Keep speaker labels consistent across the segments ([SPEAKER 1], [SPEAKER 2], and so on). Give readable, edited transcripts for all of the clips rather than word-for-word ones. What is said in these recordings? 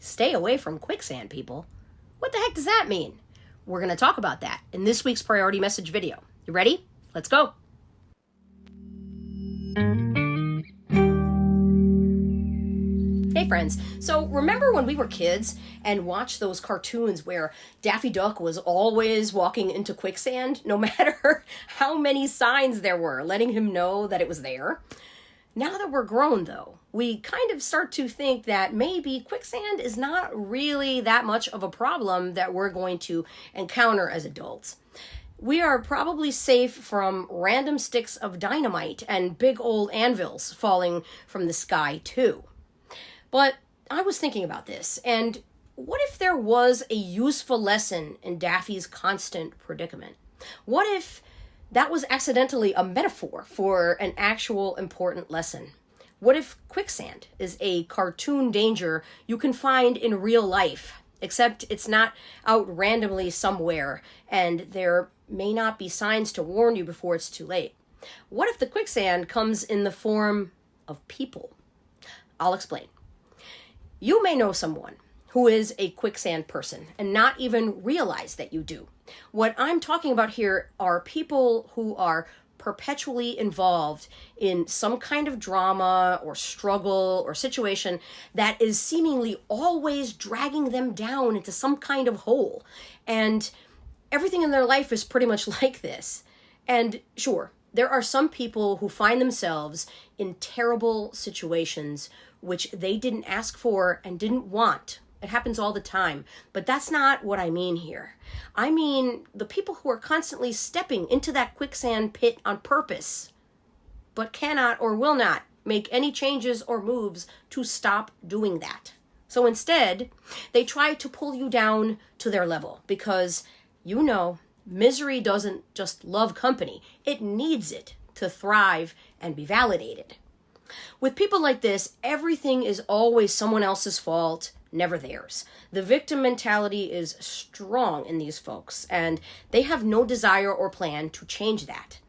[SPEAKER 1] Stay away from quicksand, people. What the heck does that mean? We're going to talk about that in this week's priority message video. You ready? Let's go. Hey friends, so remember when we were kids and watched those cartoons where Daffy Duck was always walking into quicksand, no matter how many signs there were letting him know that it was there? Now that we're grown, though, we kind of start to think that maybe quicksand is not really that much of a problem that we're going to encounter as adults. We are probably safe from random sticks of dynamite and big old anvils falling from the sky, too. But I was thinking about this, and what if there was a useful lesson in Daffy's constant predicament? What if that was accidentally a metaphor for an actual important lesson? What if quicksand is a cartoon danger you can find in real life, except it's not out randomly somewhere, and there may not be signs to warn you before it's too late? What if the quicksand comes in the form of people? I'll explain. You may know someone who is a quicksand person and not even realize that you do. What I'm talking about here are people who are perpetually involved in some kind of drama or struggle or situation that is seemingly always dragging them down into some kind of hole. And everything in their life is pretty much like this. And sure, there are some people who find themselves in terrible situations which they didn't ask for and didn't want. It happens all the time, but that's not what I mean here. I mean the people who are constantly stepping into that quicksand pit on purpose, but cannot or will not make any changes or moves to stop doing that. So instead, they try to pull you down to their level because, you know, misery doesn't just love company. It needs it to thrive and be validated. With people like this, everything is always someone else's fault, never theirs. The victim mentality is strong in these folks, and they have no desire or plan to change that.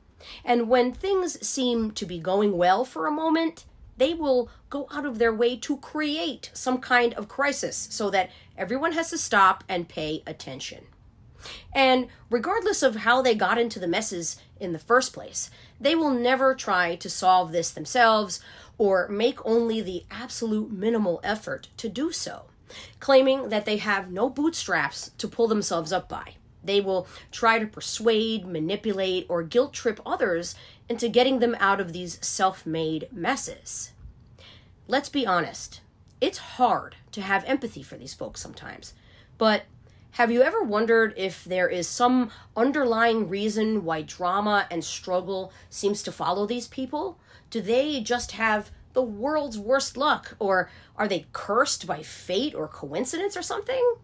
[SPEAKER 1] And when things seem to be going well for a moment, they will go out of their way to create some kind of crisis so that everyone has to stop and pay attention. And regardless of how they got into the messes in the first place, they will never try to solve this themselves or make only the absolute minimal effort to do so, claiming that they have no bootstraps to pull themselves up by. They will try to persuade, manipulate, or guilt trip others into getting them out of these self-made messes. Let's be honest, it's hard to have empathy for these folks sometimes, but have you ever wondered if there is some underlying reason why drama and struggle seems to follow these people? Do they just have the world's worst luck, or are they cursed by fate or coincidence or something?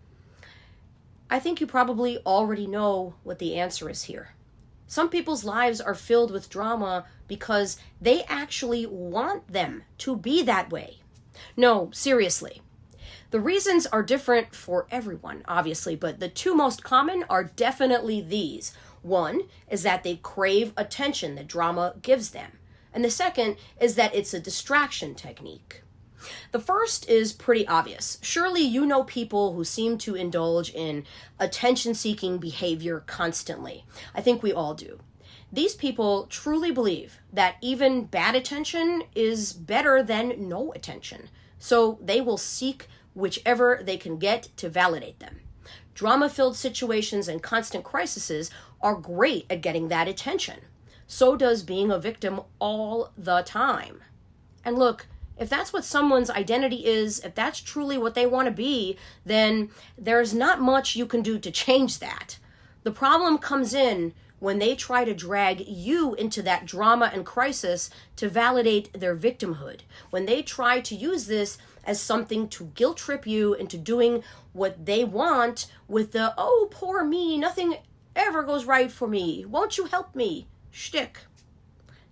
[SPEAKER 1] I think you probably already know what the answer is here. Some people's lives are filled with drama because they actually want them to be that way. No, seriously. The reasons are different for everyone, obviously, but the two most common are definitely these. One is that they crave attention that drama gives them. And the second is that it's a distraction technique. The first is pretty obvious. Surely you know people who seem to indulge in attention-seeking behavior constantly. I think we all do. These people truly believe that even bad attention is better than no attention. So they will seek whichever they can get to validate them. Drama-filled situations and constant crises are great at getting that attention. So does being a victim all the time. And look, if that's what someone's identity is, if that's truly what they want to be, then there's not much you can do to change that. The problem comes in when they try to drag you into that drama and crisis to validate their victimhood. When they try to use this as something to guilt trip you into doing what they want with the, oh, poor me, nothing ever goes right for me, won't you help me shtick.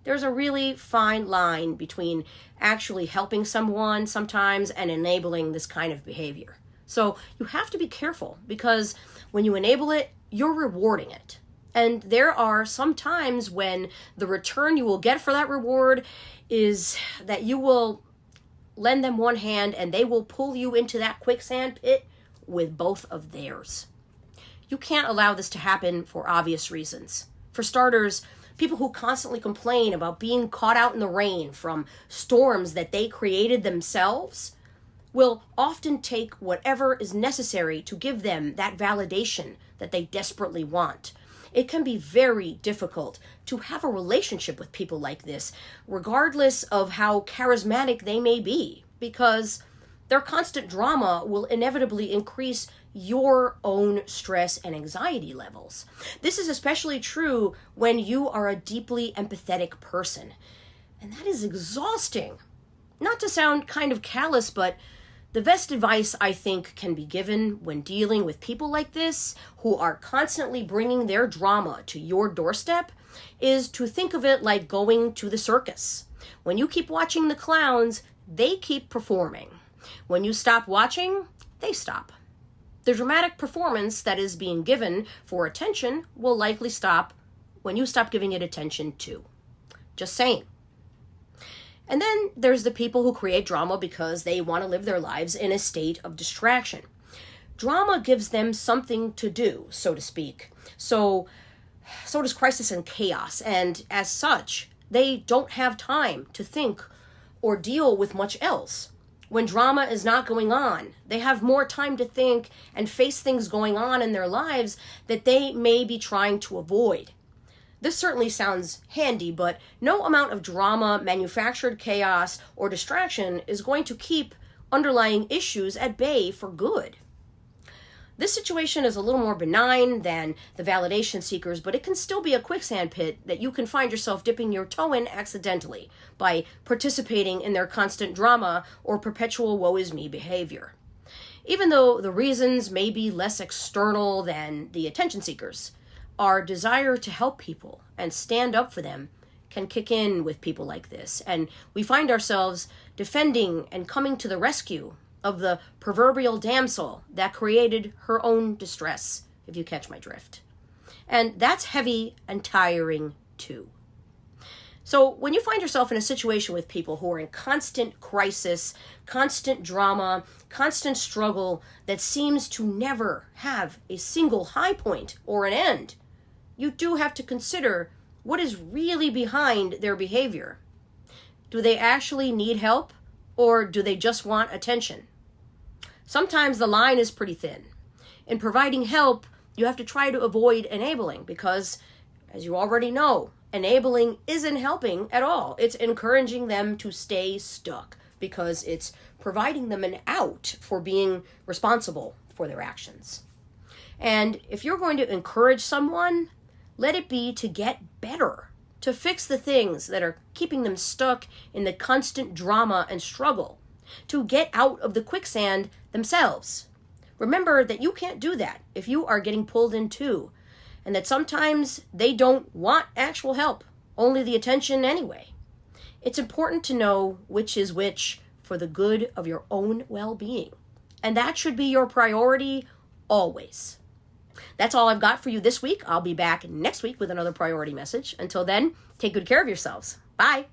[SPEAKER 1] There's a really fine line between actually helping someone sometimes and enabling this kind of behavior. So you have to be careful because when you enable it, you're rewarding it. And there are some times when the return you will get for that reward is that you will lend them one hand and they will pull you into that quicksand pit with both of theirs. You can't allow this to happen for obvious reasons. For starters, people who constantly complain about being caught out in the rain from storms that they created themselves will often take whatever is necessary to give them that validation that they desperately want. It can be very difficult to have a relationship with people like this, regardless of how charismatic they may be, because their constant drama will inevitably increase your own stress and anxiety levels. This is especially true when you are a deeply empathetic person. And that is exhausting. Not to sound kind of callous, but the best advice I think can be given when dealing with people like this, who are constantly bringing their drama to your doorstep, is to think of it like going to the circus. When you keep watching the clowns, they keep performing. When you stop watching, they stop. The dramatic performance that is being given for attention will likely stop when you stop giving it attention too. Just saying. And then there's the people who create drama because they want to live their lives in a state of distraction. Drama gives them something to do, so to speak. So does crisis and chaos. And as such, they don't have time to think or deal with much else. When drama is not going on, they have more time to think and face things going on in their lives that they may be trying to avoid. This certainly sounds handy, but no amount of drama, manufactured chaos, or distraction is going to keep underlying issues at bay for good. This situation is a little more benign than the validation seekers, but it can still be a quicksand pit that you can find yourself dipping your toe in accidentally by participating in their constant drama or perpetual woe-is-me behavior. Even though the reasons may be less external than the attention seekers, our desire to help people and stand up for them can kick in with people like this, and we find ourselves defending and coming to the rescue of the proverbial damsel that created her own distress, if you catch my drift. And that's heavy and tiring too. So when you find yourself in a situation with people who are in constant crisis, constant drama, constant struggle that seems to never have a single high point or an end, you do have to consider what is really behind their behavior. Do they actually need help, or do they just want attention? Sometimes the line is pretty thin. In providing help, you have to try to avoid enabling because, as you already know, enabling isn't helping at all. It's encouraging them to stay stuck because it's providing them an out for being responsible for their actions. And if you're going to encourage someone, let it be to get better, to fix the things that are keeping them stuck in the constant drama and struggle, to get out of the quicksand themselves. Remember that you can't do that if you are getting pulled in too, and that sometimes they don't want actual help, only the attention anyway. It's important to know which is which for the good of your own well-being, and that should be your priority always. That's all I've got for you this week. I'll be back next week with another priority message. Until then, take good care of yourselves. Bye.